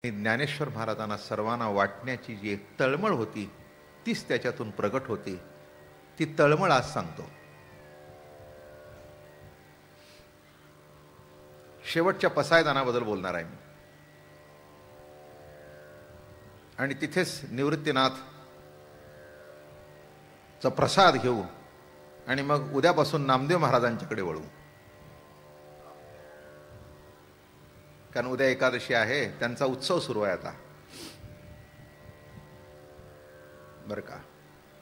ज्ञानेश्वर महाराजांना सर्वांना वाटण्याची जी एक तळमळ होती तीच त्याच्यातून प्रगट होती. ती तळमळ आज सांगतो. शेवटच्या पसायदानाबद्दल बोलणार आहे मी. आणि तिथेच निवृत्तीनाथचा प्रसाद घेऊ आणि मग उद्यापासून नामदेव महाराजांच्याकडे वळू. कारण उद्या एकादशी आहे, त्यांचा उत्सव सुरू आहे आता, बरं का.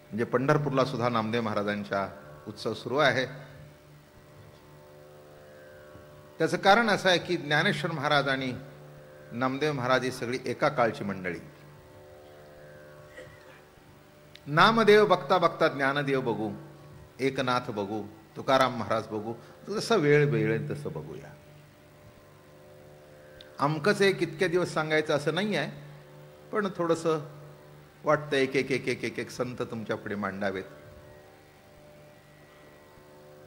म्हणजे पंढरपूरला सुद्धा नामदेव महाराजांचा उत्सव सुरू आहे. त्याचं कारण असं आहे की ज्ञानेश्वर महाराज आणि नामदेव महाराज ही सगळी एका काळची मंडळी. नामदेव बघता बघता ज्ञानदेव बघू, एकनाथ बघू, तुकाराम महाराज बघू, जसं वेळ मिळेल तसं बघूया. अमकच एक इतके दिवस सांगायचं असं नाही आहे, पण थोडंसं वाटतं एक एक एक एक एक एक संत तुमच्या पुढे मांडावेत.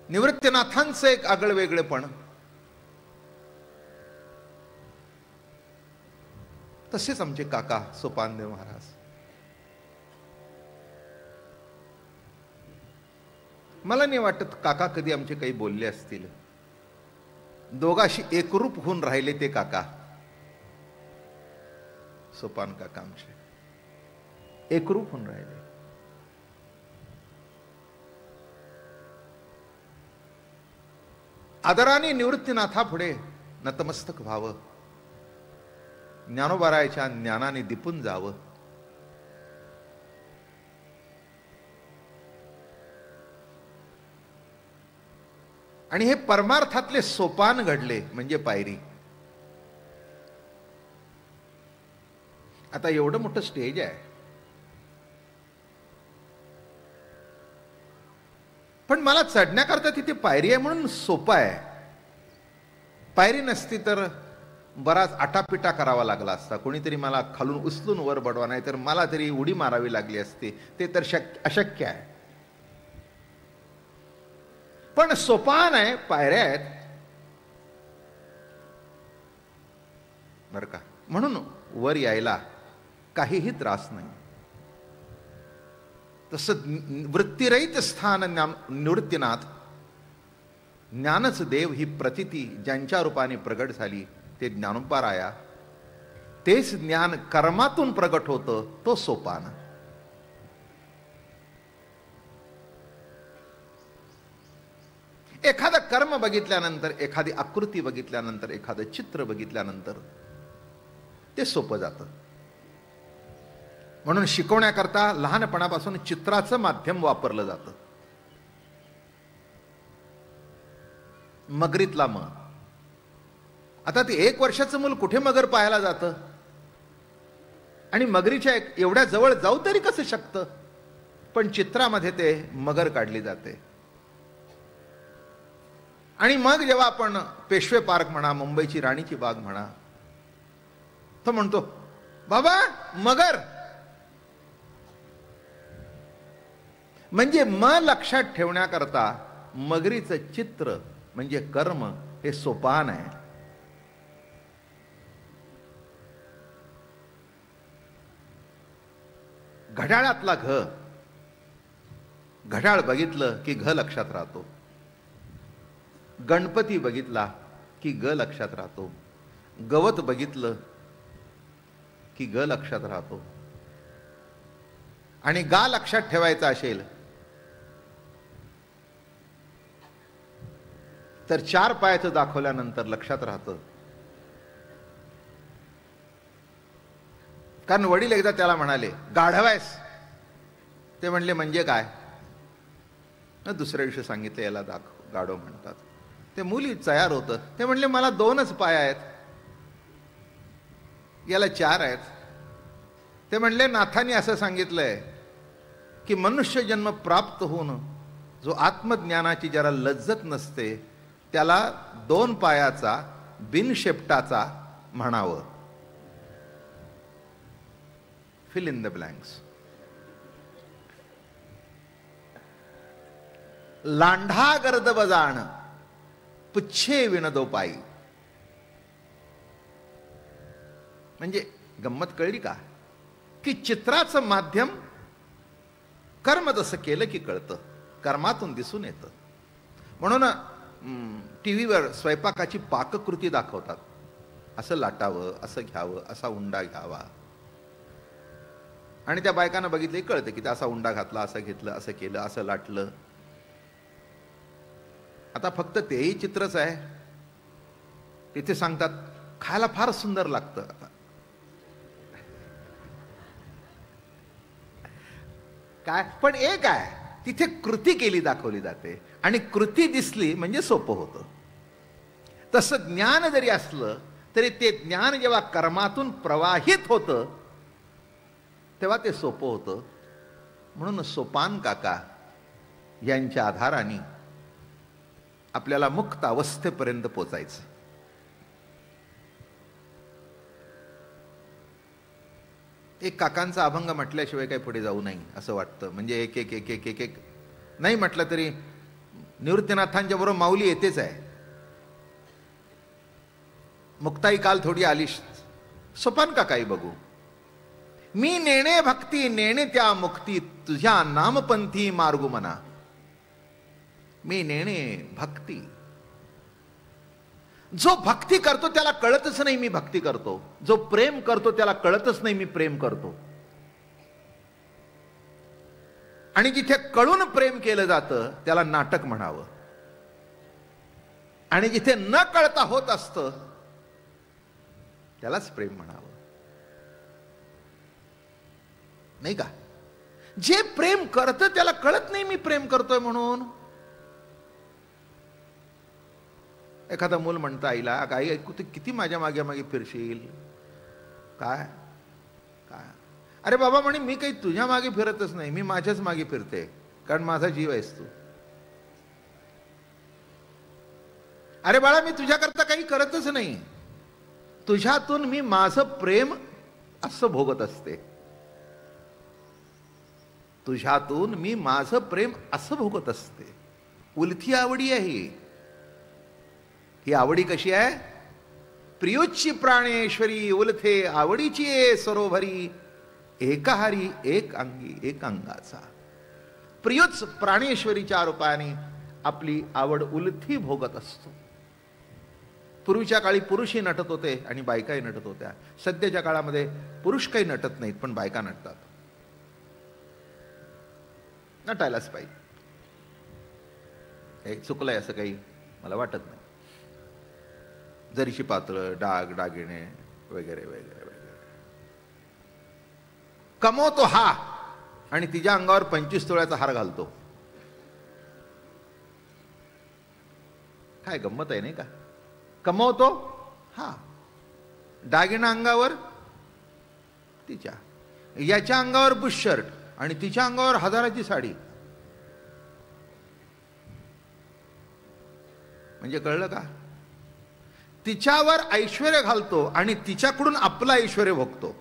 निवृत्तीनाथांचं एक आगळं वेगळेपण, तसेच आमचे काका सोपानदेव महाराज. मला नाही वाटत काका कधी आमचे काही बोलले असतील. दोघाशी एकरूप होऊन राहिले ते काका, सोपान काका आमचे एकरूप होऊन राहिले. आदराने निवृत्तीनाथा पुढे नतमस्तक व्हावं, ज्ञानोबारायच्या ज्ञानाने दिपून जावं. आणि हे परमार्थातले सोपान घडले म्हणजे पायरी. आता एवढं मोठं स्टेज आहे, पण मला चढण्याकरता तिथे पायरी आहे म्हणून सोपं आहे. पायरी नसती तर बराच आटापिटा करावा लागला असता. कोणीतरी मला खालून उचलून वर बडवा, नाही तर मला तरी उडी मारावी लागली असती. ते तर अशक्य आहे. पण सोपान आहे, पायऱ्या आहेत, बर का. म्हणून वर यायला काहीही त्रास नाही. तसं वृत्तिरहित स्थान निवृत्तीनाथ, ज्ञानच देव ही प्रतीती ज्यांच्या रूपाने प्रगट झाली ते ज्ञानोबाराया. तेच ज्ञान कर्मातून प्रगट होतं, तो सोपान. एखादं कर्म बघितल्यानंतर, एखादी आकृती बघितल्यानंतर, एखादं चित्र बघितल्यानंतर ते सोपं जातं. म्हणून शिकवण्याकरता लहानपणापासून चित्राचं माध्यम वापरलं जातं. मगरीतला म, आता ते 1 वर्षाचं मूल कुठे मगर पाहायला जातं आणि मगरीच्या एवढ्या जवळ जाऊ तरी कसं शकतं. पण चित्रामध्ये ते मगर काढली जाते. आणि मग जेव्हा आपण पेशवे पार्क म्हणा, मुंबईची राणीची बाग म्हणा, तो म्हणतो बाबा मगर. म्हणजे लक्षात ठेवण्याकरता मगरीचं चित्र म्हणजे कर्म हे सोपान आहे. घड्याळातला घड्याळ बघितलं की लक्षात राहतो. गणपती बघितला की लक्षात राहतो. गवत बघितलं की लक्षात राहतो. आणि लक्षात ठेवायचा असेल तर 4 पायाचं दाखवल्यानंतर लक्षात राहतं. कारण वडील एकदा त्याला म्हणाले गाढव आहेस. ते म्हणले म्हणजे काय. दुसऱ्या दिवशी सांगितलं याला गाढव म्हणतात. ते मुली तयार होतं. ते म्हणले मला 2च पाय आहेत, याला 4 आहेत. ते म्हणले नाथांनी असं सांगितलंय की मनुष्य जन्म प्राप्त होऊन जो आत्मज्ञानाची जरा लज्जत नसते त्याला 2 पायाचा बिनशेपटाचा म्हणावं. Fill in the blanks. लांढा गर्द बजाण पुच्छे विनदो पायी. म्हणजे गंमत कळली का? की चित्राचं माध्यम कर्म जसं केलं की कळतं, कर्मातून दिसून येतं. म्हणून टीव्हीवर स्वयंपाकाची पाककृती दाखवतात. असं लाटावं, असं घ्यावं, असा उंडा घ्यावा. आणि त्या बायकांना बघितलं कळतं की असा उंडा घातला, असं घेतलं, असं केलं, असं लाटलं. आता फक्त तेही चित्रच आहे. तिथे सांगतात खायला फार सुंदर लागतं. आता काय पण एक आहे, तिथे कृती केली दाखवली जाते आणि कृती दिसली म्हणजे सोपं होतं. तसं ज्ञान जरी असलं तरी ते ज्ञान जेव्हा कर्मातून प्रवाहित होतं तेव्हा ते सोपं होतं. म्हणून सोपान काका यांच्या आधाराने आपल्याला मुक्त अवस्थेपर्यंत पोचायचं. एक काकांचा अभंग म्हटल्याशिवाय काही पुढे जाऊ नये असं वाटतं. म्हणजे एक एक एक एक एक एक नाही म्हटलं तरी निवृत्तीनाथांच्या बरोबर माऊली येतेच आहे. मुक्ताई काल थोडी आलीश, सोपान का काही बघू. मी नेणे भक्ती नेणे त्या मुक्ती, तुझ्या नामपंथी मार्गू मना. मी नेणे भक्ती. जो भक्ती करतो त्याला कळतच नाही मी भक्ती करतो. जो प्रेम करतो त्याला कळतच नाही मी प्रेम करतो. आणि जिथे कळून प्रेम केलं जातं त्याला नाटक म्हणावं. आणि जिथे न कळता होत असतं त्यालाच प्रेम म्हणावं, नाही का? जे प्रेम करतं त्याला कळत नाही मी प्रेम करतोय म्हणून. एखादा मूल म्हणतं आईला, आई ऐकू तू किती माझ्या मागे मागे फिरशील. काय काय अरे बाबा म्हणे मी काही तुझ्या मागे फिरतच नाही, मी माझ्याच मागे फिरते, कारण माझा जीव आहेस तू. अरे बाळा मी तुझ्याकरता काही करतच नाही, तुझ्यातून मी माझं प्रेम असं भोगत असते. तुझ्यातून मी माझं प्रेम असं भोगत असते. उलथी आवडी आहे ही आवडी कशी आहे? प्रियोच्ची प्राणेश्वरी उलथे आवडीची सरोभरी, एकहारी एक अंगी एक अंगाचा. प्रियोच प्राणेश्वरीच्या रूपाने आपली आवड उलथी भोगत असतो. पूर्वीच्या काळी पुरुषही नटत होते आणि बायकाही नटत होत्या. सध्याच्या काळामध्ये पुरुष काही नटत नाहीत पण बायका नटतात. नटायलाच पाहिजे, हे चुकलंय असं काही मला वाटत नाही. जरीशी पातळ डाग दागिने वगैरे वगैरे वगैरे कमवतो हा आणि तिच्या अंगावर 25 तोळ्याचा हार घालतो. काय गंमत आहे नाही का? कमवतो हा, दागिना अंगावर तिच्या, याच्या अंगावर बुश शर्ट आणि तिच्या अंगावर 1000ची साडी. म्हणजे कळलं का? तिच्यावर ऐश्वर्य घालतो आणि तिच्याकडून आपलं ऐश्वर्य भोगतो.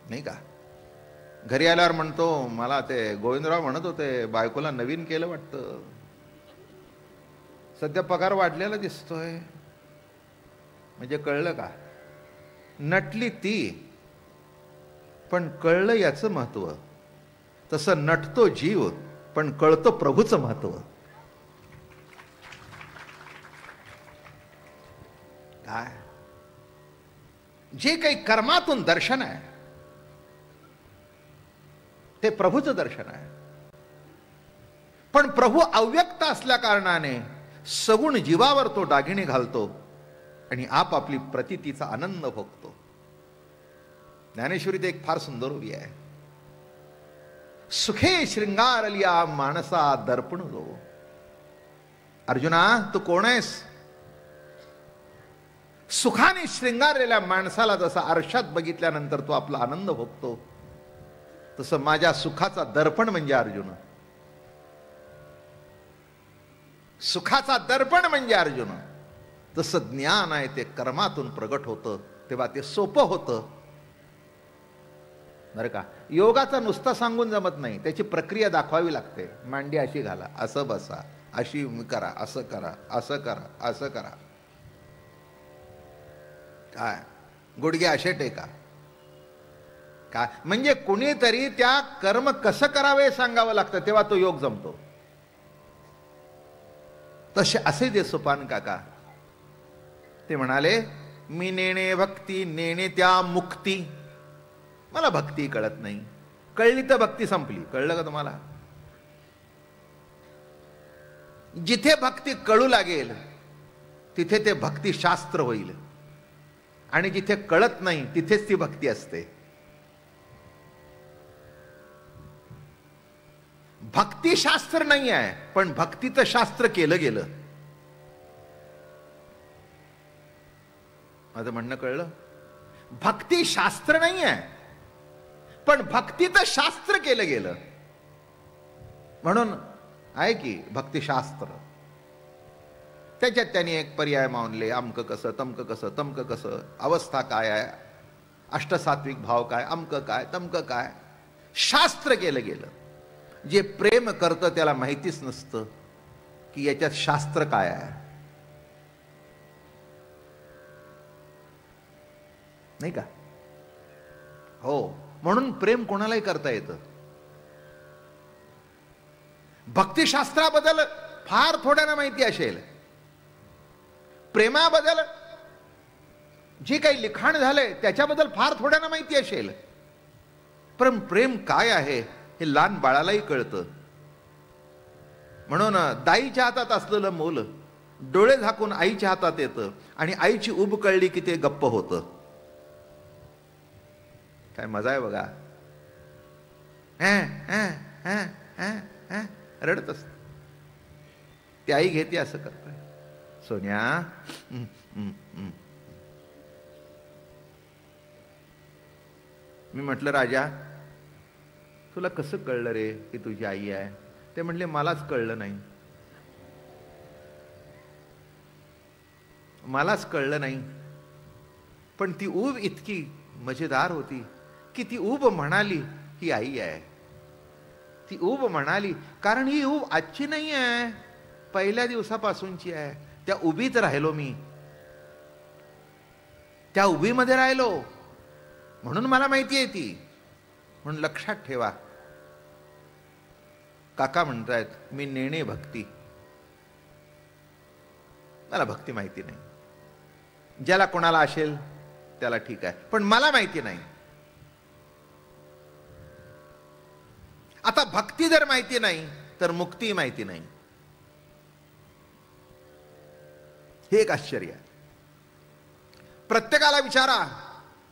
नाही का? घरी आल्यावर म्हणतो मला ते गोविंदराव म्हणत होते बायकोला नवीन केलं वाटतं, सध्या पगार वाढलेला दिसतोय. म्हणजे कळलं का? नटली ती पण कळलं याचं महत्व. तसं नटतो जीव पण कळतो प्रभूचं महत्व. काय जे काही कर्मातून दर्शन आहे ते प्रभूचं दर्शन आहे. पण प्रभू अव्यक्त असल्या कारणाने सगुण जीवावर तो दागिने घालतो आणि आपापली प्रतीतीचा आनंद भोगतो. ज्ञानेश्वरीत एक फार सुंदर ओवी आहे. सुखे श्रृंगारलिया माणसा दर्पण लो. अर्जुना तू कोण आहेस? सुखाने श्रृंगारलेल्या माणसाला जसा आरशात बघितल्यानंतर तो आपला आनंद भोगतो, तसं माझ्या सुखाचा दर्पण म्हणजे अर्जुन. सुखाचा दर्पण म्हणजे अर्जुन. तसं ज्ञान आहे ते कर्मातून प्रगट होतं तेव्हा ते सोपं होतं बरं का. योगाचा नुसता सांगून जमत नाही, त्याची प्रक्रिया दाखवावी लागते. मांडी अशी घाला, असं बसा, अशी करा, असं करा, असं करा, असं करा. काय गुडघे असे टेका. काय म्हणजे कुणीतरी त्या कर्म कसं करावे सांगावं लागतं, तेव्हा तो योग जमतो. तसे असे दे सोपान काका. ते म्हणाले, मी नेणे भक्ती, नेणे त्या मुक्ती. मला भक्ती कळत नाही. कळली तर भक्ती संपली. कळलं का तुम्हाला? जिथे भक्ती कळू लागेल तिथे ते भक्तिशास्त्र होईल, आणि जिथे कळत नाही तिथेच ती भक्ती असते. भक्तिशास्त्र नाही आहे, पण भक्तीचं शास्त्र केलं गेलं. माझं म्हणणं कळलं? भक्तिशास्त्र नाही आहे, पण भक्तीचं शास्त्र केलं गेलं. म्हणून आहे की भक्तिशास्त्र. त्याच्यात त्यांनी एक पर्याय मानले, अमक कसं, तमक कसं, तमक कसं, अवस्था काय आहे, अष्टसात्विक भाव काय, अमक काय, तमक काय, शास्त्र केलं गेलं. जे प्रेम करतं त्याला माहितीच नसतं की याच्यात शास्त्र काय आहे. नाही का? हो, म्हणून प्रेम कोणालाही करता येतं. भक्तिशास्त्राबद्दल फार थोड्यांना माहिती असेल. प्रेमाबद्दल जे काही लिखाण झालंय त्याच्याबद्दल फार थोड्यांना माहिती असेल. पण प्रेम काय आहे हे लहान बाळालाही कळतं. म्हणून दाईच्या हातात असलेलं मूल डोळे झाकून आईच्या हातात येतं, आणि आईची उब कळली की ते गप्प होतं. काय मजा आहे बघा. रडत असत. ती आई घेते, असं करतोय, सोन्या. मी म्हटलं, राजा तुला कसं कळलं रे की तुझी आई आहे? ते म्हणले, मलाच कळलं नाही. मलाच कळलं नाही. पण ती ऊब इतकी मजेदार होती की ती ऊब म्हणाली ही आई आहे. ती ऊब म्हणाली, कारण ही ऊब आजची नाही आहे, पहिल्या दिवसापासूनची आहे. त्या उभीत राहिलो मी, त्या उभीमध्ये राहिलो, म्हणून मला माहिती आहे ती. म्हणून लक्षात ठेवा, काका म्हणतायत, मी नेणे भक्ती. मला भक्ती माहिती नाही. ज्याला कोणाला असेल त्याला ठीक आहे, पण मला माहिती नाही. आता भक्ती जर माहिती नाही तर मुक्ती माहिती नाही. हे एक आश्चर्य आहे. प्रत्येकाला विचारा,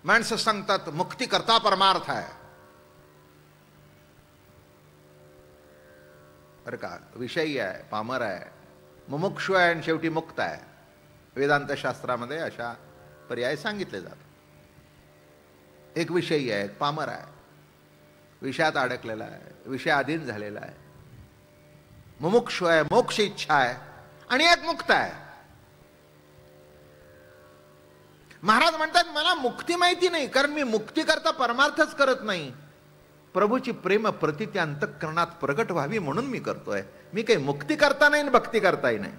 माणसं सांगतात मुक्ती करता परमार्थ आहे. बरं का, विषयी आहे, पामर आहे, मुमुक्षु आहे, आणि शेवटी मुक्त आहे. वेदांत शास्त्रामध्ये अशा पर्याय सांगितले जातात. एक विषयी आहे, एक पामर आहे, विषयात अडकलेला आहे, विषयाधीन झालेला आहे. मुमुक्षु आहे, मोक्ष इच्छा आहे, आणि एक मुक्त आहे. महाराज म्हणतात, मला मुक्ती माहिती नाही, कारण मी मुक्ती करता परमार्थच करत नाही. प्रभूची प्रेम प्रतीती अंतःकरणात प्रगट व्हावी म्हणून मी करतोय. मी काही मुक्ती करता नाही, भक्ती करताही नाही.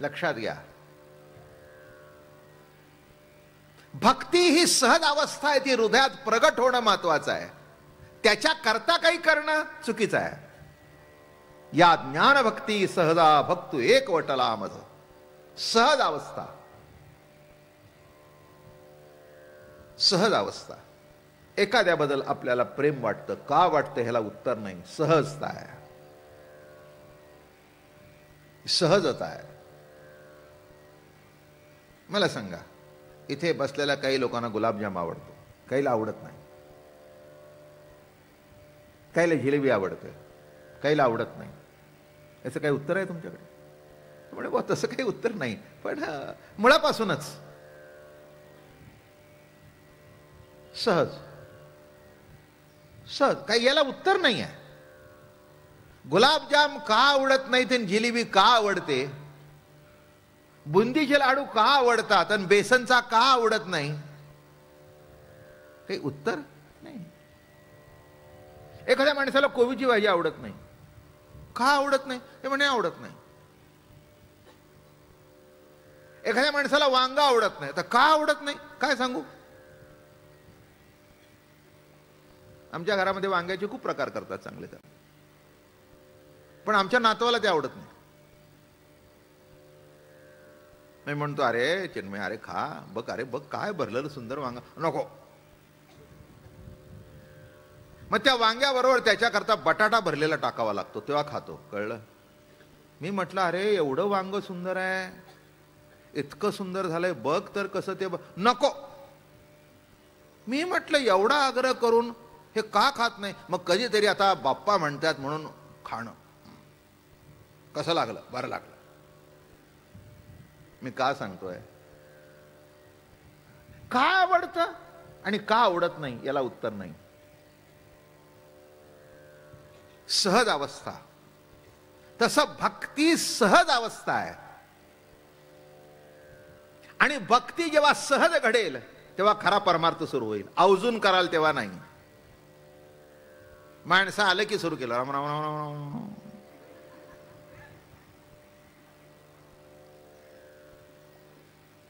लक्षात घ्या, भक्ती ही सहज अवस्था आहे, ती हृदयात प्रगट होणं महत्वाचं आहे. त्याच्या करता काही करणं चुकीचं आहे. या ज्ञान भक्ती सहजा भक्तू एक वटला मज. सहज अवस्था, सहज अवस्था. एखाद्याबद्दल आपल्याला प्रेम वाटतं, का वाटतं ह्याला उत्तर नाही. सहजता आहे, सहजता आहे. मला सांगा, इथे बसलेल्या काही लोकांना गुलाबजाम आवडतो, काहीला आवडत नाही. काहीला जिलेबी आवडते, काहीला आवडत नाही. याचं काही उत्तर आहे तुमच्याकडे? म्हणजे बा तसं काही उत्तर नाही, पण मुळापासूनच सहज सहज काही याला उत्तर नाही आहे. गुलाबजाम का आवडत नाही आणि जिलेबी का आवडते, बुंदीचे लाडू का आवडतात आणि बेसनचा का आवडत नाही, काही उत्तर नाही. एखाद्या माणसाला कोबीची भाजी आवडत नाही. का आवडत नाही? ते म्हणे आवडत नाही. एखाद्या माणसाला वांग आवडत नाही. तर का आवडत नाही काय सांगू? आमच्या घरामध्ये वांग्याचे खूप प्रकार करतात चांगले, तर पण आमच्या नातवाला ते आवडत नाही. मी म्हणतो, अरे चिन्मय, अरे खा, बघ, अरे बघ काय भरलेलं सुंदर वांगा. नको. मग त्या वांग्याबरोबर त्याच्याकरता बटाटा भरलेला टाकावा लागतो, तेव्हा खातो. कळलं? मी म्हटलं, अरे एवढं वांग सुंदर आहे, इतकं सुंदर झालंय, बघ तर कसं ते. नको. मी म्हटलं एवढा आग्रह करून हे का खात नाही? मग कधीतरी आता बाप्पा म्हणतात म्हणून खाणं. कसं लागलं? बरं लागलं. मी का सांगतोय? का आवडतं आणि का आवडत नाही याला उत्तर नाही. सहज अवस्था. तसं भक्ती सहज अवस्था आहे. आणि भक्ती जेव्हा सहज घडेल तेव्हा खरा परमार्थ सुरू होईल. अवजून कराल तेव्हा नाही. माणसं आलं की सुरू केलं राम राम राम राम राम.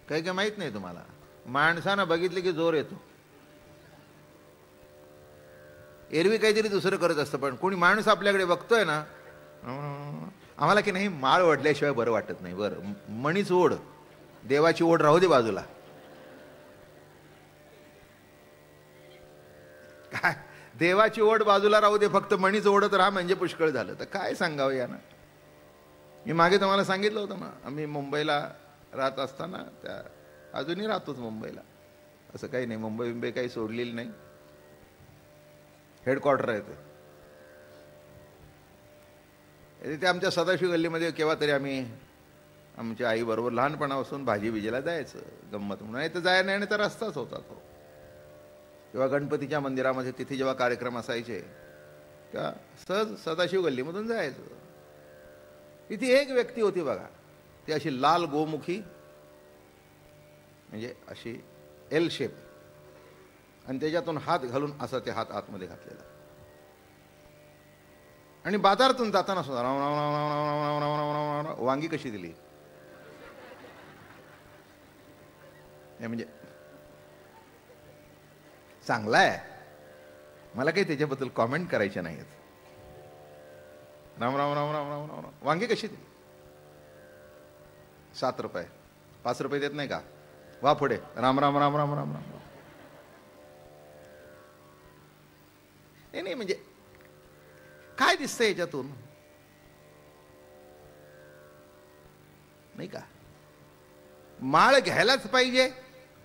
काही काही माहित नाही तुम्हाला. माणसानं बघितले की जोर येतो. एरवी काहीतरी दुसरं करत असतं, पण कोणी माणूस आपल्याकडे बघतोय ना, आम्हाला की नाही माळ ओढल्याशिवाय बरं वाटत नाही. बरं, मणीच ओढ, देवाची ओढ राहू दे बाजूला. काय देवाची ओढ बाजूला राहू दे, फक्त मणीच ओढत राहा म्हणजे पुष्कळ झालं. तर काय सांगावं यानं. मी मागे तुम्हाला सांगितलं होतं ना, आम्ही मुंबईला राहत असताना, त्या अजूनही राहतोच मुंबईला, असं काही नाही, मुंबई काही सोडलेली नाही, हेडक्वार्टर आहे ते आमच्या सदाशिव गल्लीमध्ये. केव्हा तरी आम्ही आमच्या आईबरोबर लहानपणापासून भाजी बिजीला जायचं, गंमत म्हणून. नाही तर जाय नाही तर रस्ताच होता तो. किंवा गणपतीच्या मंदिरामध्ये तिथे जेव्हा कार्यक्रम असायचे तेव्हा सहज सदाशिव गल्लीमधून जायचं. तिथे एक व्यक्ती होती बघा, ती अशी लाल गोमुखी, म्हणजे अशी एल शेप, आणि त्याच्यातून हात घालून असा ते हात आतमध्ये घातलेला. आणि बाजारातून जाताना सुद्धा राम राम राम राम राम राम राम राम राम. वांगी कशी दिली म्हणजे चांगला आहे, मला काही त्याच्याबद्दल कॉमेंट करायचे नाहीत. राम राम राम राम राम राम. वांगी कशी दिली? 7 रुपये. 5 रुपये देत नाही का? वा पुढे. राम राम राम राम राम राम. नाही म्हणजे काय दिसतंय याच्यातून, नाही का? माळ घ्यायलाच पाहिजे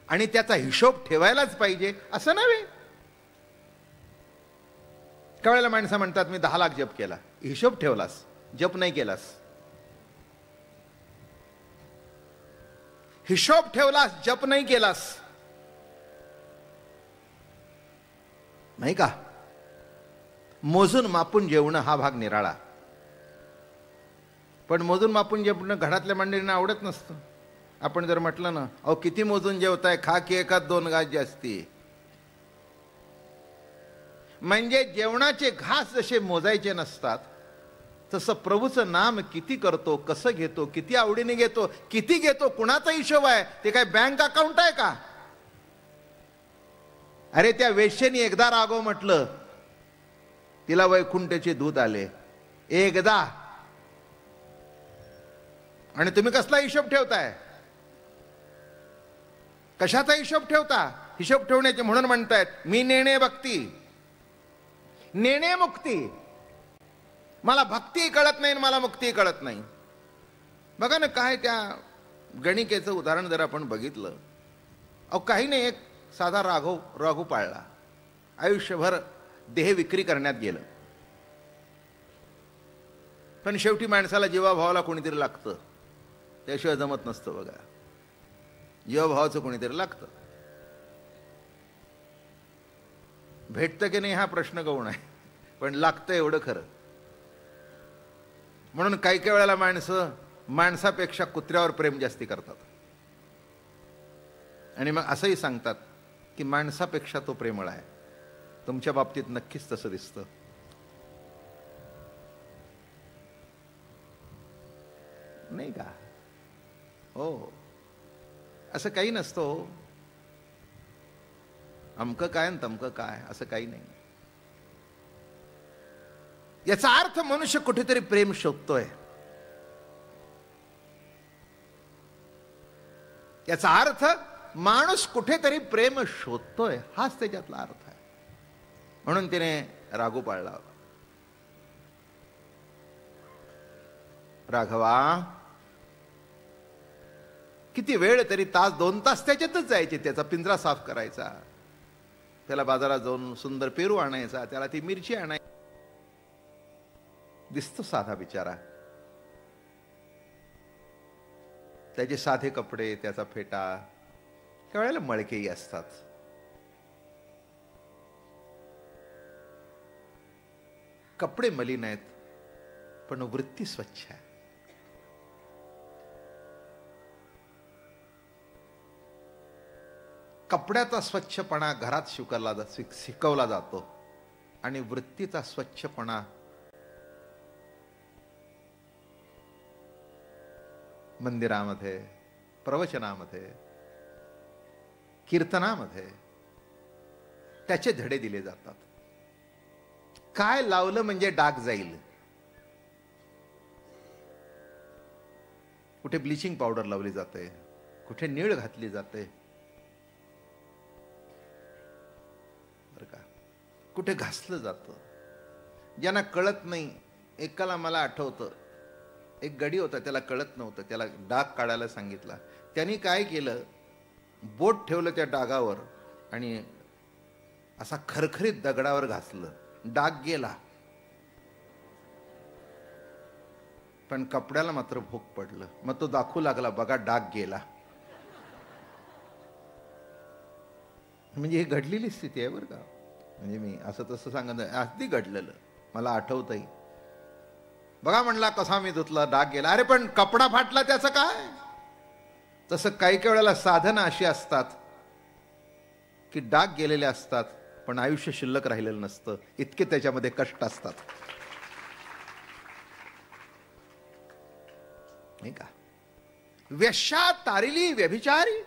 आणि त्याचा हिशोब ठेवायलाच पाहिजे असं नव्हे. काही वेळेला माणसं म्हणतात मी 10 लाख जप केला. हिशोब ठेवलास, जप नाही केलास. हिशोब ठेवलास, जप नाही केलास, नाही का? मोजून मापून जेवणं हा भाग निराळा. पण मोजून मापून जेवणं घरातल्या मंडळींना आवडत नसतं. आपण जर म्हटलं ना, अहो किती मोजून जेवताय, खा की 1-2 घास जास्ती. म्हणजे जेवणाचे घास जसे मोजायचे नसतात, तसं प्रभूचं नाम किती करतो, कसं घेतो, किती आवडीने घेतो, किती घेतो, कुणाचा हिशोब आहे? ते काय बँक अकाउंट आहे का? अरे त्या वेश्येने एकदा रागव म्हटलं, तिला वैकुंठाचे दूत आले एकदा. आणि तुम्ही कसला हिशोब ठेवताय? कशाचा हिशोब ठेवता? हिशोब ठेवण्याचे म्हणून म्हणतायत मी नेणे भक्ती, नेणे मुक्ती. मला भक्ती कळत नाही, मला मुक्ती कळत नाही. बघा ना, काय त्या गणिकेचं उदाहरण जर आपण बघितलं, अहो काही नाही, एक साधा राघू पाळला, आयुष्यभर देह विक्री करण्यात गेलं. पण शेवटी माणसाला जीवाभावाला कोणीतरी लागतं, त्याशिवाय जमत नसतं. बघा, जीवाभावाचं कोणीतरी लागतं. भेटतं की नाही हा प्रश्न गौण आहे, पण लागतं एवढं खरं. म्हणून काही काही वेळेला माणसं माणसापेक्षा कुत्र्यावर प्रेम जास्ती करतात. आणि मग असंही सांगतात की माणसापेक्षा तो प्रेमळ आहे. तुमच्या बाबतीत नक्कीच तसं दिसतं. नाही का? हो, असं काही नसतं. अमकं काय आणि तमकं काय असं काही नाही. याचा अर्थ मनुष्य कुठेतरी प्रेम शोधतोय. याचा अर्थ माणूस कुठेतरी प्रेम शोधतोय, हाच त्याच्यातला अर्थ आहे. म्हणून तिने राघू पाळला होता. राघवा, किती वेळ तरी तास 2 तास त्याच्यातच जायचे. त्याचा पिंजरा साफ करायचा, त्याला बाजारात जाऊन सुंदर पेरू आणायचा, त्याला ती मिरची आणायची. दिसतो साधा बिचारा, त्याचे साधे कपडे, त्याचा फेटा, त्यावेळेला मळकेही असतात. कपडे मलिन आहेत, पण वृत्ती स्वच्छ आहे. कपड्याचा स्वच्छपणा घरात शिकवला जातो आणि वृत्तीचा स्वच्छपणा मंदिरामध्ये, प्रवचनामध्ये, कीर्तनामध्ये त्याचे धडे दिले जातात. काय लावलं म्हणजे डाग जाईल, कुठे ब्लिचिंग पावडर लावली जाते, कुठे नीळ घातली जाते, बरं का, कुठे घासलं जातं. ज्यांना कळत नाही, एकाला मला आठवतं, एक गडी होता, त्याला कळत नव्हतं, त्याला डाग काढायला सांगितला. त्यांनी काय केलं, बोट ठेवलं त्या डागावर आणि असा खरखरीत दगडावर घासलं, डाग गेला. पण कपड्याला मात्र भोक पडलं. मग तो दाखवू लागला, बघा डाग गेला. म्हणजे ही घडलेली स्थिती आहे बरं का. म्हणजे मी असं तसं सांगत नाही, अगदी घडलेलं, मला आठवतही. बघा म्हणला, कसा मी धुतला, डाग गेला. अरे पण कपडा फाटला, त्याचं काय? तसं काही काही वेळेला साधनं अशी असतात की डाग गेलेले असतात, पण आयुष्य शिल्लक राहिलेलं नसतं, इतके त्याच्यामध्ये कष्ट असतात, नाही का. वेश्या तारिली व्यभिचारी,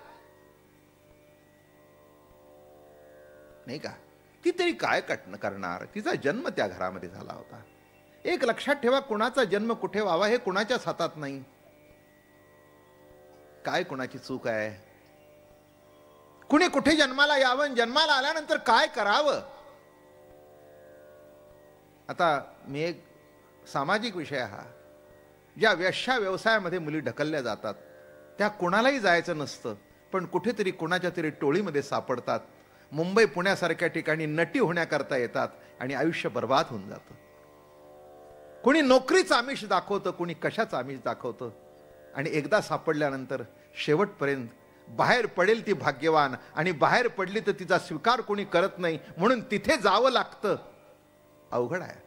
नाही का. ती तरी काय करणार, तिचा जन्म त्या घरामध्ये झाला होता. एक लक्षात ठेवा, कुणाचा जन्म कुठे व्हावा हे कुणाच्याच हातात नाही. काय कुणाची चूक आहे, कुणी कुठे जन्माला यावं, जन्माला आल्यानंतर काय करावं. आता मी एक सामाजिक विषय हा, ज्या वेश्या व्यवसायामध्ये मुली ढकलल्या जातात, त्या कुणालाही जायचं नसतं, पण कुठेतरी कुणाच्या तरी टोळीमध्ये सापडतात. मुंबई पुण्यासारख्या ठिकाणी नटी होण्याकरता येतात आणि आयुष्य बर्बाद होऊन जातं. कोणी नोकरीचं आमिष दाखवतं, कोणी कशाचं आमिष दाखवतं, आणि एकदा सापडल्यानंतर शेवटपर्यंत बाहेर पडेल ती भाग्यवान, आणि बाहेर पडली तर तिचा स्वीकार कोणी करत नाही, म्हणून तिथे जावं लागतं. अवघड आहे.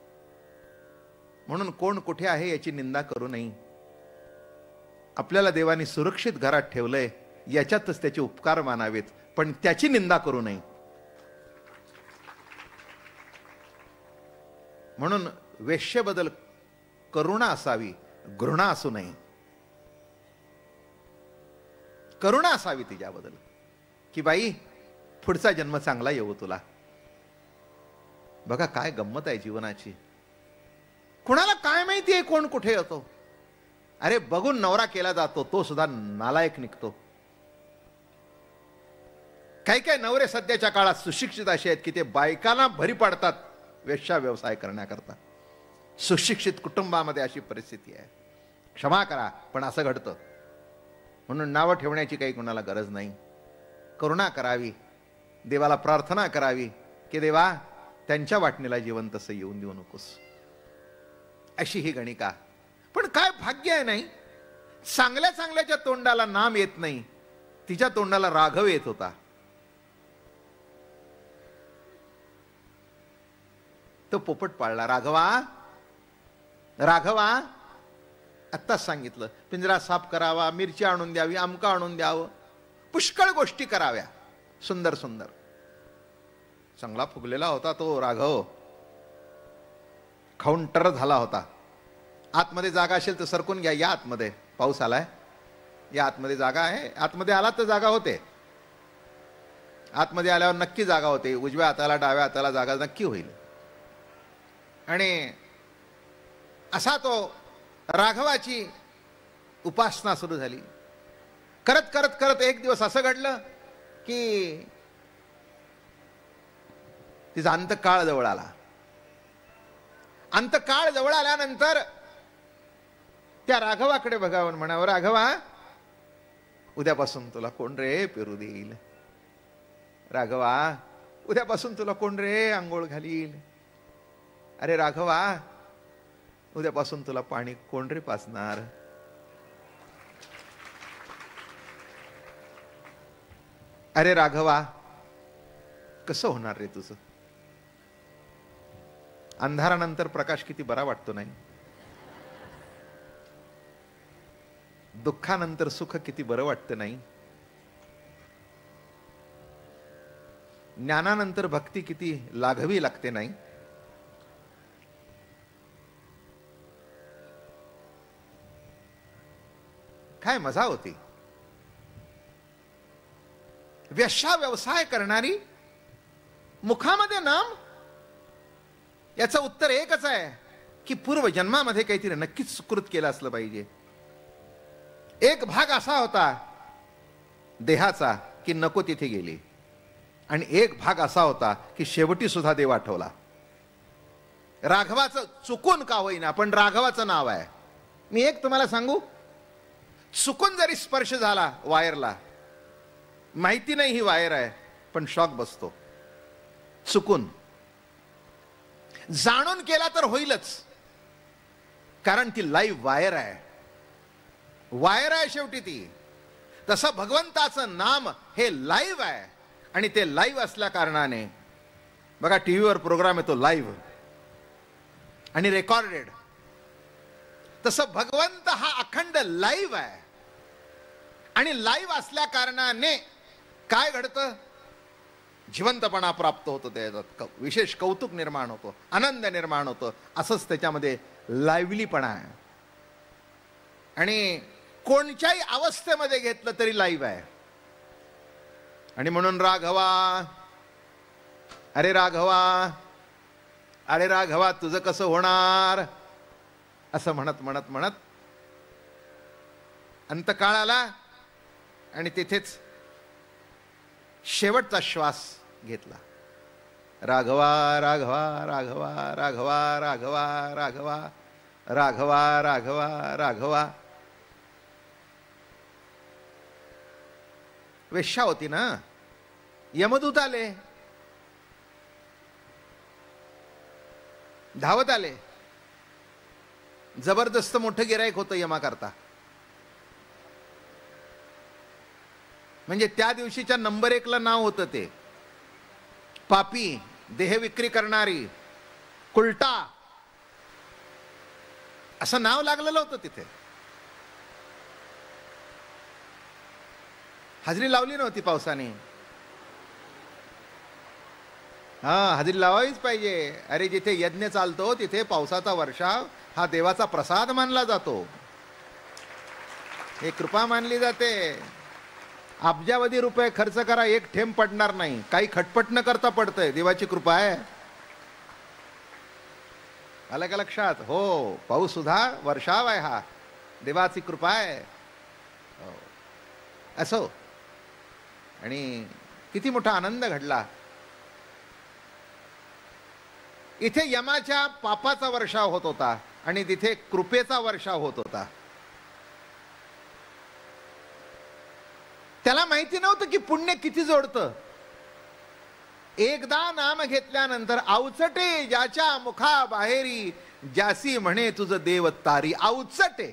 म्हणून कोण कुठे आहे याची निंदा करू नये. आपल्याला देवाने सुरक्षित घरात ठेवलंय, याच्यातच त्याचे उपकार मानावेत, पण त्याची निंदा करू नये. म्हणून वेश्येबद्दल करुणा असावी, घृणा असू नये. करुणा असावी तिच्याबद्दल, की बाई पुढचा जन्म चांगला येऊ तुला. बघा काय गंमत आहे जीवनाची. कुणाला काय माहिती आहे कोण कुठे येतो. अरे बघून नवरा केला जातो, तो सुद्धा नालायक निघतो. काही काही नवरे सध्याच्या काळात सुशिक्षित असे आहेत की ते बायकांना भरी पाडतात वेश्या व्यवसाय करण्याकरता. सुशिक्षित कुटुंबामध्ये अशी परिस्थिती आहे. क्षमा करा, पण असं घडतं. म्हणून नावं ठेवण्याची काही कोणाला गरज नाही. करुणा करावी, देवाला प्रार्थना करावी की देवा त्यांच्या वाटणीला जीवन तसं येऊन देऊ नकोस, अशी ही गणिका. पण काय भाग्य आहे, नाही चांगल्या चांगल्याच्या तोंडाला नाम येत नाही, तिच्या तोंडाला राघव येत होता. तो पोपट पाळला. राघवा, राघवा, आत्ताच सांगितलं, पिंजरा साफ करावा, मिरची आणून द्यावी, आमका आणून द्यावं, पुष्कळ गोष्टी कराव्या, सुंदर सुंदर. चांगला फुगलेला होता तो राघव, खाऊन टर झाला होता. आतमध्ये जागा असेल तर सरकून घ्या, या आतमध्ये. पाऊस आलाय, या आतमध्ये जागा आहे, आतमध्ये आला तर जागा होते, आतमध्ये आल्यावर नक्की जागा होते, उजव्या हाताला डाव्या हाताला जागा नक्की होईल. आणि असा तो राघवाची उपासना सुरू झाली. करत करत करत एक दिवस असं घडलं की तिचा अंतकाळ जवळ आला. अंतकाळ जवळ आल्यानंतर त्या राघवाकडे बघावं, म्हणावं, राघवा, उद्यापासून तुला कोण रे पेरू देईल? राघवा, उद्यापासून तुला कोण रे आंघोळ घालील? अरे राघवा, उद्यापासून तुला पाणी कोण रे पाजणार? अरे राघवा, कसं होणार रे तुझं? अंधारानंतर प्रकाश किती बरा वाटतो नाही? दुःखानंतर सुख किती बरं वाटतं नाही? ज्ञानानंतर भक्ती किती लाघवी लागते नाही? काय मजा होती. वेश्या व्यवसाय करणारी, मुखामध्ये नाम. याचं उत्तर एकच आहे की पूर्वजन्मामध्ये काहीतरी नक्कीच सुकृत केलं असलं पाहिजे. एक भाग असा होता देहाचा की नको तिथे गेली, आणि एक भाग असा होता की शेवटी सुद्धा देव आठवला. राघवाचं चुकून का होईना पण राघवाचं नाव आहे. मी एक तुम्हाला सांगू, चुकून जरी स्पर्श झाला वायरला, माहिती नाही ही वायर आहे, पण शॉक बसतो. चुकून जाणून केला तर होईलच, कारण ती लाईव्ह वायर आहे. वायर आहे शेवटी ती. तसं भगवंताचं नाम हे लाईव्ह आहे, आणि ते लाईव्ह असल्या कारणाने बघा, टीव्हीवर प्रोग्राम येतो लाईव्ह आणि रेकॉर्डेड. तसं भगवंत हा अखंड लाईव्ह आहे, आणि लाईव्ह असल्या कारणाने काय घडतं? जिवंतपणा प्राप्त होतो, त्याच्यात विशेष कौतुक निर्माण होतो, आनंद निर्माण होतो. असंच त्याच्यामध्ये लाईव्हलीपणा आहे. आणि कोणत्याही अवस्थेमध्ये घेतलं तरी लाईव्ह आहे. आणि म्हणून राघवा, अरे राघवा, अरे राघवा, तुझं कसं होणार? असं म्हणत म्हणत म्हणत अंतकाळ आला, आणि तिथेच शेवटचा श्वास घेतला. राघवा, राघवा, राघवा, राघवा, राघवा, राघवा, राघवा, राघवा, राघवा. वेश्या होती ना, यमदूत आले, धावत आले. जबरदस्त मोठं गिराईक होतं यमा करता. म्हणजे त्या दिवशीच्या नंबर 1 ला नाव होतं ते. पापी, देह विक्री करणारी, कुलटा, असं नाव लागलेलं होतं तिथे. हजेरी लावली नव्हती पावसाने. हा, हजेरी लावावीच पाहिजे. अरे जिथे यज्ञ चालतो तिथे पावसाचा वर्षाव हा देवाचा प्रसाद मानला जातो, हे कृपा मानली जाते. अब्जावधी रुपये खर्च करा, एक थेंब पडणार नाही. काही खटपट न करता पडतंय, देवाची कृपा आहे. आलं का लक्षात? हो, पाऊस सुद्धा वर्षाव आहे, हा देवाची कृपा आहे. असो, आणि किती मोठा आनंद घडला. इथे यमाच्या पापाचा वर्षाव होत होता, आणि तिथे कृपेचा वर्षाव होत होता. त्याला माहिती नव्हतं की पुण्य किती जोडतं. एकदा नाम घेतल्यानंतर अवचटे ज्याच्या मुखा बाहेरी, ज्यासी म्हणे तुझं देव तारी. अवचटे,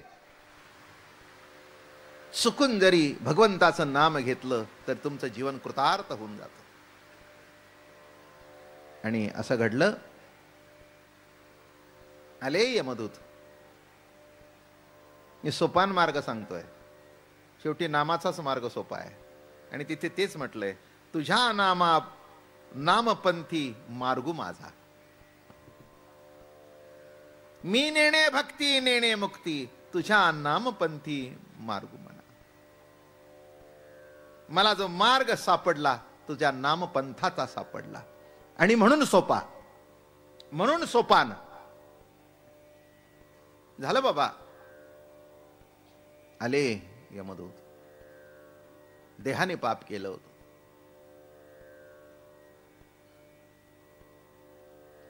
चुकून जरी भगवंताचं नाम घेतलं तर तुमचं जीवन कृतार्थ होऊन जातं. आणि असं घडलं. आले यमदूत. मी सोपान मार्ग सांगतोय, शेवटी नामाचाच मार्ग सोपा आहे. आणि तिथे तेच म्हटलंय, तुझ्या नामपंथी मार्गू माझा. मी नेणे भक्ती, नेणे मुक्ती, तुझ्या नामपंथी मार्ग म्हणा. मला जो मार्ग सापडला तुझ्या नामपंथाचा सापडला. आणि म्हणून सोपा, म्हणून सोपान झालं. बाबा आले यमदूत, देहाने पाप केलं होतं.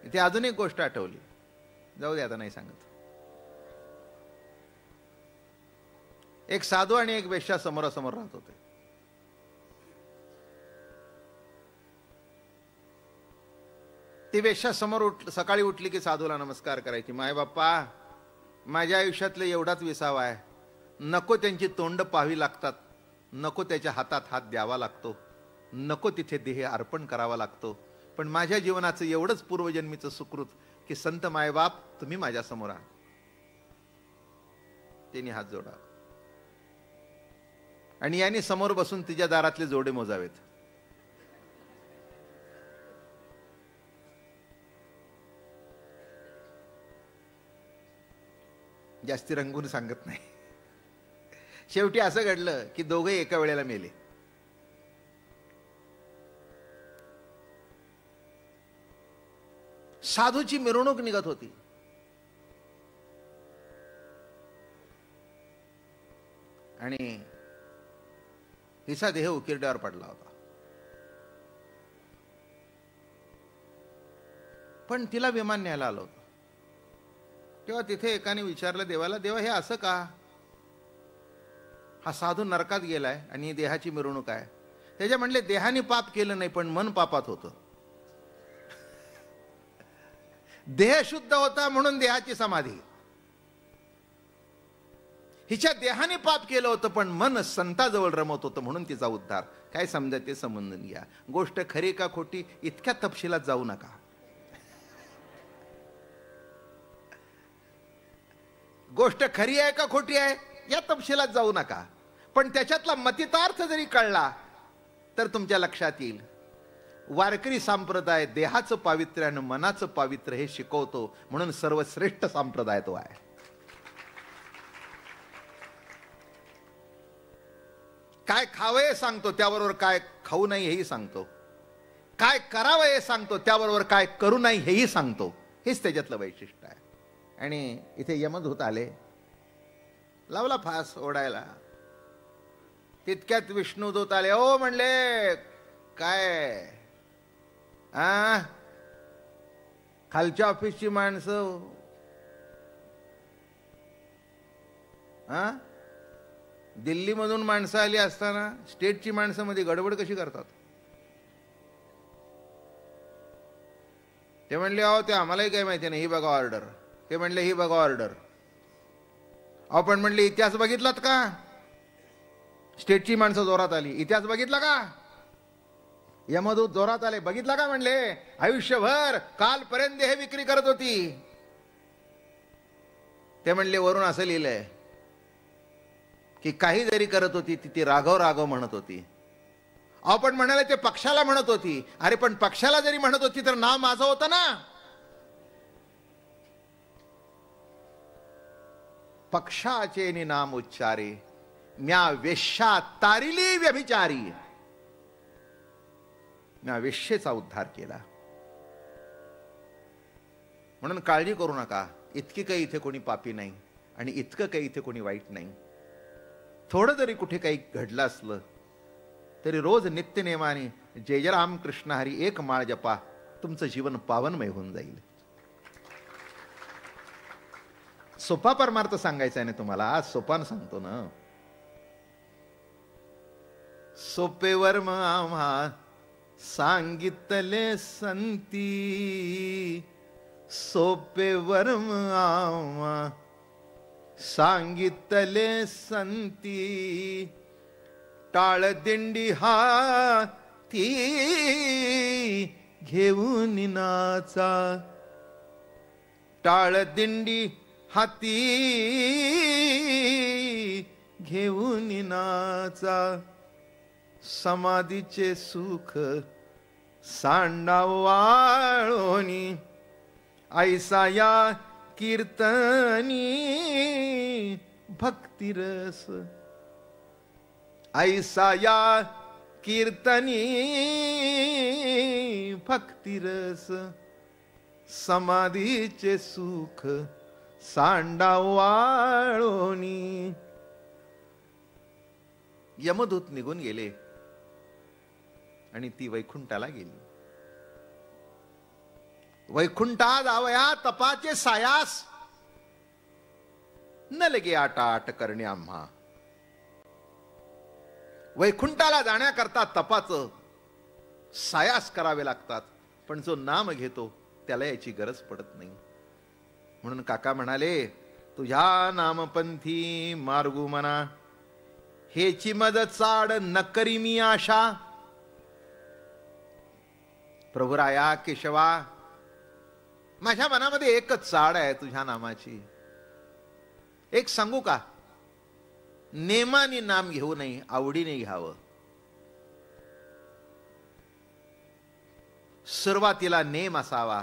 इथे अजून एक गोष्ट आठवली, जाऊ दे आता नाही सांगत. एक साधू आणि एक वेश्या समोरासमोर राहत होते. ती वेश्या समोर सकाळी उठली की साधूला नमस्कार करायची. माय बाप्पा, माझ्या आयुष्यातले एवढाच विसावा आहे. नको त्यांची तोंड पाहावी लागतात, नको त्याच्या हातात हात द्यावा लागतो, नको तिथे देह अर्पण करावा लागतो. पण माझ्या जीवनाचं एवढंच पूर्वजन्मीचं सुकृत की संत मायबाप तुम्ही माझ्या समोर आहात. त्यांनी हात जोडा आणि यांनी समोर बसून तिच्या दारातले जोडे मोजावेत. जास्ती रंगून सांगत नाही. शेवटी असं घडलं की दोघे एका वेळेला मेले. साधूची मिरवणूक निघत होती. आणि हिचा देह उकिरड्यावर पडला होता. पण तिला विमान न्यायला आलं होतं. तेव्हा तिथे एकाने विचारलं देवाला, देवा हे असं का? हा साधू नरकात गेलाय आणि देहाची मिरवणूक आहे. त्याच्या म्हणले देहाने पाप केलं नाही, पण मन पापात होतं. देह शुद्ध होता म्हणून देहाची समाधी. हिच्या देहाने पाप केलं होतं पण मन संताजवळ रमत होतं म्हणून तिचा उद्धार. काय समजा ते समजून घ्या. गोष्ट खरी का खोटी इतक्या तपशिलात जाऊ नका. गोष्ट खरी आहे का खोटी आहे या तपशिलात जाऊ नका. पण त्याच्यातला मतितार्थ जरी कळला तर तुमच्या लक्षात येईल. वारकरी संप्रदाय देहाचं पावित्र्य आणि मनाचं पावित्र्य हे शिकवतो म्हणून सर्वश्रेष्ठ संप्रदाय तो आहे. काय खावं सांगतो त्याबरोबर काय खाऊ नये हेही सांगतो. काय करावं हे सांगतो त्याबरोबर काय करू नये हेही सांगतो. हेच त्याच्यातलं वैशिष्ट्य आहे. आणि इथे यमदूत आले, लावला फास ओढायला. तितक्यात विष्णुदूत आले. ओ म्हणले काय खालच्या ऑफिसची माणसं दिल्लीमधून माणसं आली असताना स्टेटची माणसं मध्ये गडबड कशी करतात? ते म्हणले अहो ते आम्हालाही काही माहिती नाही, ही बघा ऑर्डर. ते म्हणले ही बघा ऑर्डर. अहो पण म्हणले इतिहास बघितलात का? स्टेटची माणसं जोरात आली. इतिहास बघितला का? यमदूत जोरात आले. बघितला का? म्हणले आयुष्यभर कालपर्यंत हे विक्री करत होती. ते म्हणले वरून असं लिहिलंय की काही जरी करत होती ती राघव राघव म्हणत होती. अहो पण म्हणाले ते पक्षाला म्हणत होती. अरे पण पक्षाला जरी म्हणत होती तर नाव माझं होतं ना. पक्षाचे नाम उच्चारे म्या वेश्या तारिली व्यभिचारी. म्या वेश्येचा उद्धार केला. म्हणून काळजी करू नका. इतकी काही इथे कोणी पापी नाही आणि इतकं काही इथे कोणी वाईट नाही. थोडं जरी कुठे काही घडलं असलं तरी रोज नित्यनेमाने जय जय राम कृष्ण हरी एक माळ जपा. तुमचं जीवन पावनमय होऊन जाईल. सोपा परमार्थ सांगायचा आहे ना तुम्हाला. आज सोपान सांगतो ना. सोपेवर मग आम्हा सांगितले संती. सोपेवर मग आम्हा सांगितले संती. टाळदिंडी हाती घेऊन नाचा. टाळदिंडी हाती घेऊन नाचा. समाधीचे सुख सांडावाळोनी ऐसा या कीर्तनी भक्तिरस ऐसा या कीर्तनी भक्तिरस समाधीचे सुख सांडावाळोनी. यमदूत निघून गेले आणि ती वैकुंठाला गेली. वैकुंठा जावया तपाचे सायास, न लगे आटाट करणे आम्हा. वैकुंठाला जाण्याकरता तपाचं सायास करावे लागतात, पण जो नाम घेतो त्याला याची गरज पडत नाही. म्हणून काका म्हणाले, तुझ्या नामपंथी मार्गू मना, हेची मद चाड न करी मी आशा. प्रभुराया केशवा, माझ्या मनामध्ये एकच चाड आहे तुझ्या नामाची. एक सांगू का, नेमाने नाम घेऊ नये, आवडीने घ्यावं. सुरुवातीला नेम असावा,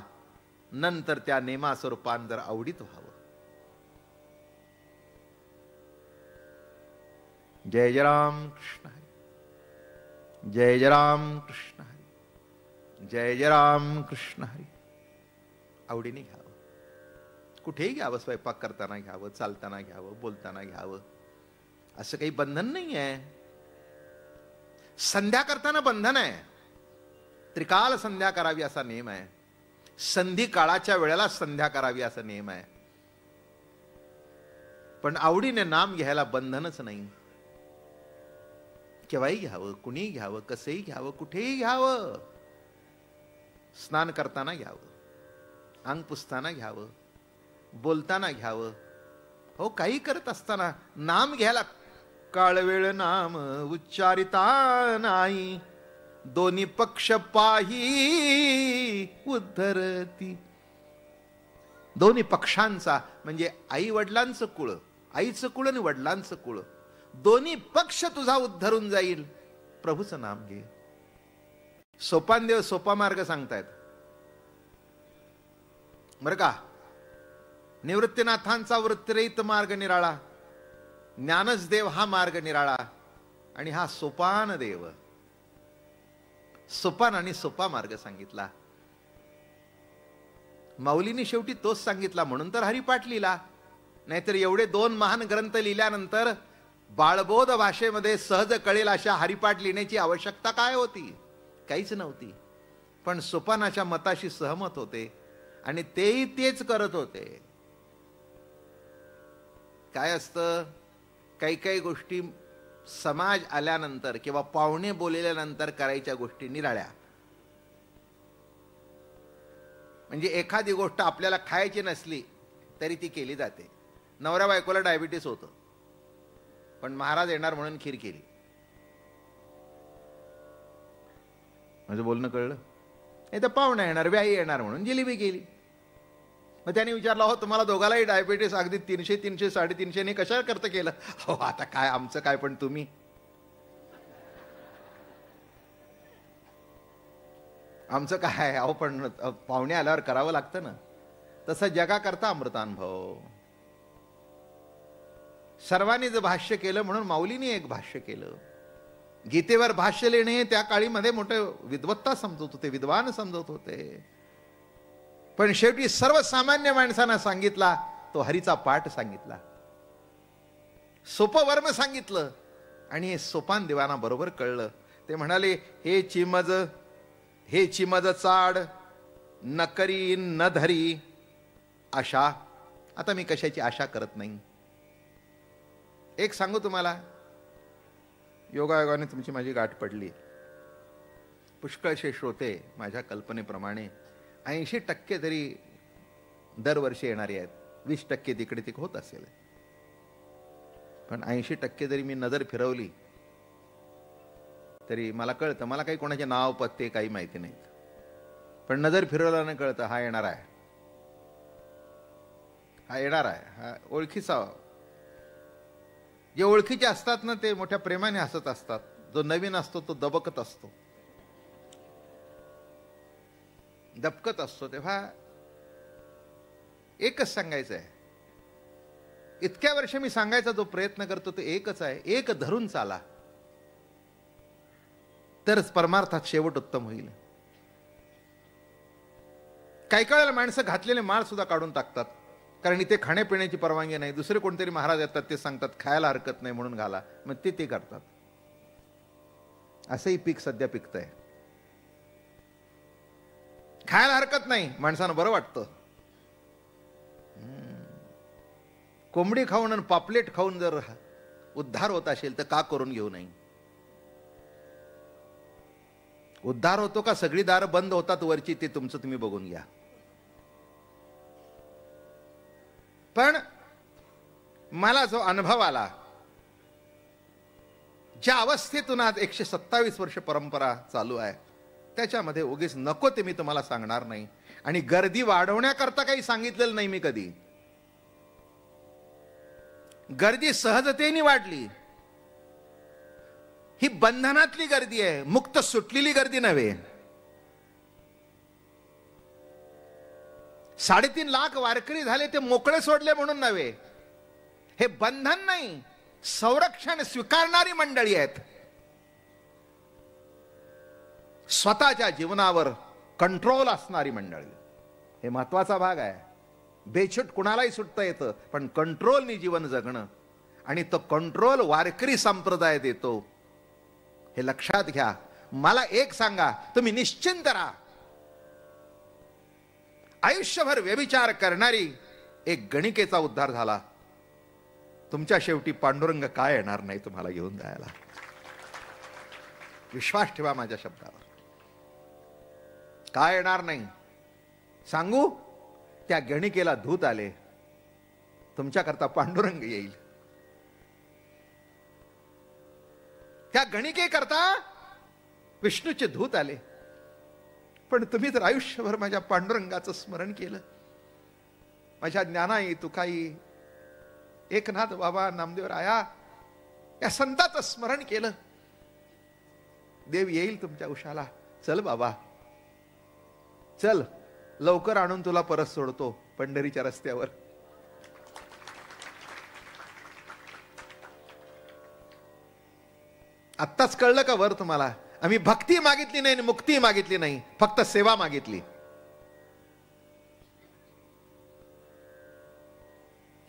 नंतर त्या नेमाचं रूपांतर आवडीत व्हावं. जय जय राम कृष्ण हरी, जय जय राम कृष्ण हरी, जय जय राम कृष्ण हरी. आवडीने घ्यावं, कुठेही घ्यावं. स्वयंपाक करताना घ्यावं, चालताना घ्यावं, बोलताना घ्यावं. असं काही बंधन नाही आहे. संध्या करताना बंधन आहे. त्रिकाल संध्या करावी असा नियम आहे. संधी काळाच्या वेळेला संध्या करावी असा नियम आहे. पण आवडीने नाम घ्यायला बंधनच नाही. केव्हाही घ्यावं, कुणीही घ्यावं, कसंही घ्यावं, कुठेही घ्यावं. स्नान करताना घ्यावं, अंग पुसताना घ्यावं, बोलताना घ्यावं. हो, काही करत असताना नाम घ्यायला. काळवेळ नाम उच्चारिता नाही, दोन्ही पक्ष पाही उद्धरती. दोन्ही पक्षांचा म्हणजे आई वडिलांचं कुळ, आईचं कुळ आणि वडिलांचं कुळ, दोन्ही पक्ष तुझा उद्धरून जाईल. प्रभूचं नाम घे. सोपानदेव सोपा मार्ग सांगतायत बर का. निवृत्तीनाथांचा वृत्तिरहित मार्ग निराळा, ज्ञानच देव हा मार्ग निराळा, आणि हा सोपान देव. सोपान आणि सोपा मार्ग सांगितला. माऊलीने शेवटी तोच सांगितला म्हणून तर हरिपाठ लिहिला. नाहीतर एवढे 2 महान ग्रंथ लिहिल्यानंतर बाळबोध भाषेमध्ये सहज कळेल अशा हरिपाठ लिहिण्याची आवश्यकता काय होती? काहीच नव्हती. पण सोपानाच्या मताशी सहमत होते आणि तेही तेच करत होते. काय असतं, काही काही गोष्टी समाज आल्यानंतर किंवा पाहुणे बोलल्यानंतर करायच्या गोष्टी निराळ्या. म्हणजे एखादी गोष्ट आपल्याला खायची नसली तरी ती केली जाते. नवऱ्या बायकोला डायबिटीस होतं, पण महाराज येणार म्हणून खीर केली. माझं बोलणं कळलं? नाही तर पाहुणा येणार, व्याही येणार म्हणून जिलेबी केली. मग त्याने विचारलं, हो तुम्हाला दोघालाही डायबिटीस अगदी 300, 300, 350 ने कशा करता केलं? हो आता काय आमचं काय, पण तुम्ही. आमचं काय अहो, पण पाहुणे आल्यावर करावं लागतं ना. तसं जगाकरता अमृतानुभव. सर्वांनी जे भाष्य केलं म्हणून माऊलीने एक भाष्य केलं. गीतेवर भाष्य लिहिणे त्या काळीमध्ये मोठे विद्वत्ता समजत होते, विद्वान समजत होते. पण शेवटी सर्वसामान्य माणसांना सांगितला तो हरीचा पाठ सांगितला, सोपं वर्म सांगितलं. आणि हे सोपान देवाना बरोबर कळलं. ते म्हणाले, हे चिमज चाड न करी न धरी आशा. आता मी कशाची आशा करत नाही. एक सांगू तुम्हाला, योगायोगाने तुमची माझी गाठ पडली. पुष्कळशे श्रोते माझ्या कल्पनेप्रमाणे 80% तरी दरवर्षी येणारे आहेत. 20% तिकडे तिकडे होत असेल. पण 80% जरी मी नजर फिरवली तरी मला कळतं. मला काही कोणाचे नाव पत्ते काही माहिती नाहीत, पण नजर फिरवल्याने कळतं हा येणार आहे, हा येणार आहे, हा ओळखीचा. जे ओळखीचे असतात ना ते मोठ्या प्रेमाने हसत असतात. जो नवीन असतो तो दबकत असतो, तेव्हा एकच सांगायचं आहे, इतक्या वर्ष मी सांगायचा जो प्रयत्न करतो ते एकच आहे, एक धरून चाला, तरच परमार्थात शेवट उत्तम होईल. काही काळाला माणसं घातलेले माळ सुद्धा काढून टाकतात, कारण इथे खाण्यापिण्याची परवानगी नाही. दुसरे कोणतरी महाराज येतात, ते सांगतात खायला हरकत नाही म्हणून घाला, मग ते करतात. असंही पीक सध्या पिकतंय. खायला हरकत नाही, माणसानं बरं वाटतं. कोंबडी खाऊन आणि पापलेट खाऊन जर उद्धार होत असेल तर का करून घेऊ नये? उद्धार होतो का सगळी दारं बंद होतात वरची, ते तुमचं तुम्ही बघून घ्या. पण मला जो अनुभव आला, ज्या अवस्थेतून आज 127 वर्ष परंपरा चालू आहे, त्याच्यामध्ये उगीच नको ते मी तुम्हाला सांगणार नाही. आणि गर्दी वाढवण्याकरता काही सांगितलेलं नाही मी कधी. गर्दी सहजतेने वाढली. ही बंधनातली गर्दी आहे, मुक्त सुटलेली गर्दी नव्हे. 3.5 लाख वारकरी झाले ते मोकळे सोडले म्हणून नव्हे. हे बंधन नाही, संरक्षण स्वीकारणारी मंडळी आहेत. स्वतःच्या जीवनावर कंट्रोल असणारी मंडळी, हे महत्वाचा भाग आहे. बेछूट कुणालाही सुटता येतं, पण कंट्रोलनी जीवन जगणं, आणि तो कंट्रोल वारकरी संप्रदाय देतो, हे लक्षात घ्या. मला एक सांगा, तुम्ही निश्चिंत राहा. आयुष्यभर व्यभिचार करणारी एक गणिकेचा उद्धार झाला. तुमच्या शेवटी पांडुरंग काय येणार नाही तुम्हाला घेऊन जायला. विश्वास ठेवा माझ्या शब्दावर. काय येणार नाही सांगू? त्या गणिकेला धूत आले, तुमच्याकरता पांडुरंग येईल. त्या गणिकेकरता विष्णूचे धूत आले. पण तुम्ही तर आयुष्यभर माझ्या पांडुरंगाचं स्मरण केलं, माझ्या ज्ञानाई तुकाई एकनाथ बाबा नामदेव राया या संतांचं स्मरण केलं. देव येईल तुमच्या उशाला. चल बाबा चल, लवकर आणून तुला परत सोडतो पंढरीच्या रस्त्यावर. आत्ताच कळलं का वर तुम्हाला? आम्ही भक्ती मागितली नाही, मुक्ती मागितली नाही, फक्त सेवा मागितली.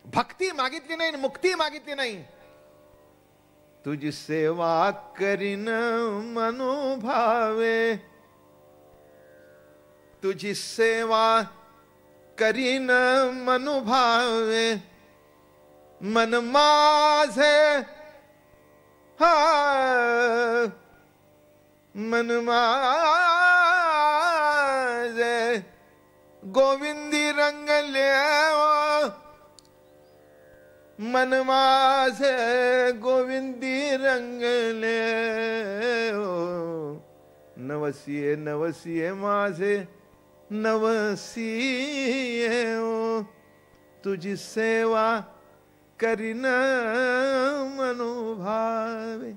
भक्ती मागितली नाही, मुक्ती मागितली नाही. तुझी सेवा करीन मनोभावे, तुझी सेवा करीन मनोभावे, मन माझे हा मन माझे गोविंदी रंगले, मन माझे गोविंदी रंगले. नवसिये नवसिये माझे नवसिये, तुझी सेवा करीन मनोभावे.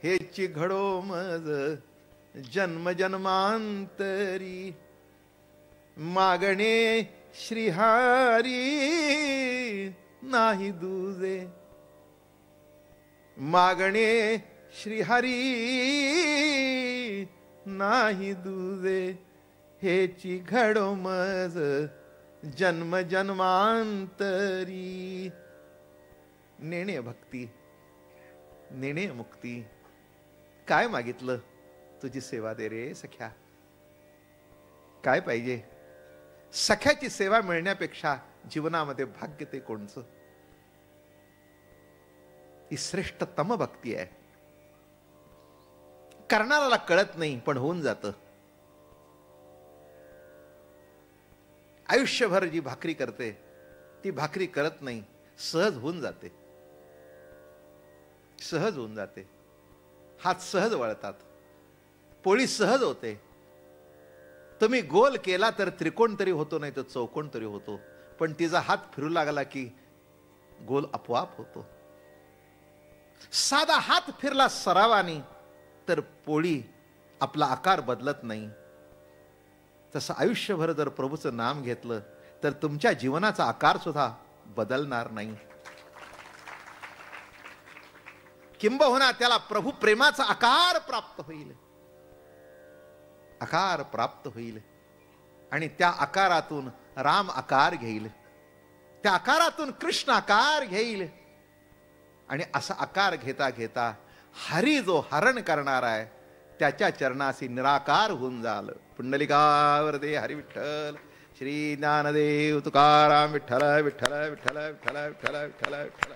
हेची घडो मज जन्म जन्मांतरी, मागणे श्रीहारी नाही दुजे, मागणे श्रीहरी नाही दुजे. हेची घडो मज जन्म जन्मांतरी. नेणे भक्ती, नेणे मुक्ती. काय मागितलं? तुझी सेवा दे रे सख्या. काय पाहिजे? सख्याची सेवा मिळण्यापेक्षा जीवनामध्ये भाग्य ते कोणचं? ही श्रेष्ठतम भक्ती आहे. करणाऱ्याला कळत नाही, पण होऊन जातं. आयुष्यभर जी भाकरी करते ती भाकरी करत नाही, सहज होऊन जाते. सहज होऊन जाते. हात सहज वळतात, पोळी सहज होते. तुम्ही गोल केला तर त्रिकोण तरी होतो, नाही तर चौकोन तरी होतो. पण तिचा हात फिरू लागला की गोल आपोआप होतो. साधा हात फिरला सरावानी तर पोळी आपला आकार बदलत नाही. तसं आयुष्यभर जर प्रभूचं नाम घेतलं तर तुमच्या जीवनाचा आकार सुद्धा बदलणार नाही. किंबहुना त्याला प्रभू प्रेमाचा आकार प्राप्त होईल, आकार प्राप्त होईल. आणि त्या आकारातून राम आकार घेईल, त्या आकारातून कृष्ण आकार घेईल. आणि असा आकार घेता घेता हरी जो हरण करणार आहे त्याच्या चरणाशी निराकार होऊन जाल. पुंडलिकावर दे हरी विठ्ठल. श्री ज्ञानदेव तुकाराम विठ्ठल विठ्ठल विठ्ठल विठ्ठल विठ्ठल विठ्ठल विठ्ठल.